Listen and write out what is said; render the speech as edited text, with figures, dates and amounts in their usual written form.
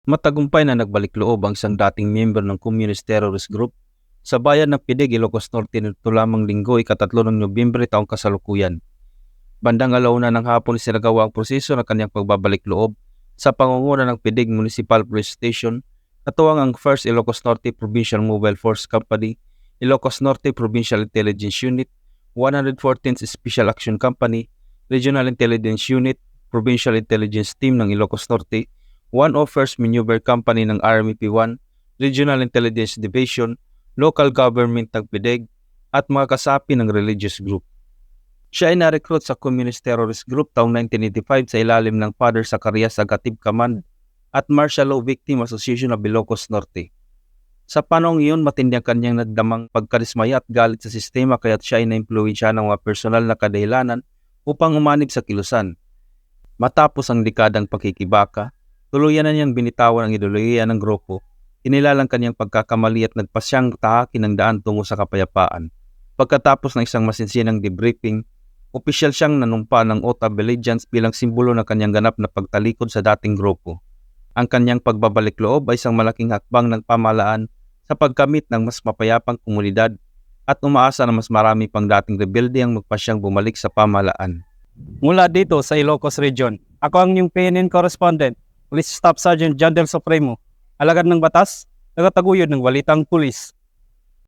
Matagumpay na nagbalik loob ang isang dating miyembro ng Communist Terrorist Group sa bayan ng Pidig, Ilocos Norte nito lamang linggo, ika-3 ng Nobyembre taong kasalukuyan. Bandang 1:00 ng hapon isinagawa ang proseso ng kanyang pagbabalik loob sa pangunguna ng Pidig Municipal Police Station, katuwang ang 1st Ilocos Norte Provincial Mobile Force Company, Ilocos Norte Provincial Intelligence Unit, 114th Special Action Company, Regional Intelligence Unit, Provincial Intelligence Team ng Ilocos Norte, 101st Maneuver Company ng RMP1, Regional Intelligence Division, Local Government ng Pidig, at mga kasapi ng religious group. Siya ay na-recruit sa Communist Terrorist Group taong 1985 sa ilalim ng Father Zacarias Agatib Command at Martial Law Victim Association of Ilocos Norte. Sa panahong iyon, matindi ang kanyang nagdamang pagkarismaya at galit sa sistema, kaya't siya ay na-impluwensya ng mga personal na kadahilanan upang umanib sa kilusan. Matapos ang dekadang pakikibaka, tuluyan na niyang binitawan ang ideolohiya ng grupo, inilalang kanyang pagkakamali at nagpasyang tahakin ng daan tungo sa kapayapaan. Pagkatapos ng isang masinsinang debriefing, opisyal siyang nanumpa ng Oath of Allegiance bilang simbolo ng kanyang ganap na pagtalikod sa dating grupo. Ang kanyang pagbabalik loob ay isang malaking hakbang ng pamahalaan sa pagkamit ng mas mapayapang komunidad at umaasa na mas marami pang dating rebelde ang magpasyang bumalik sa pamahalaan. Mula dito sa Ilocos Region, ako ang inyong PNN correspondent, Police Staff Sergeant John Del Supremo, alagad ng batas, nagataguyod ng Balitang Pulis.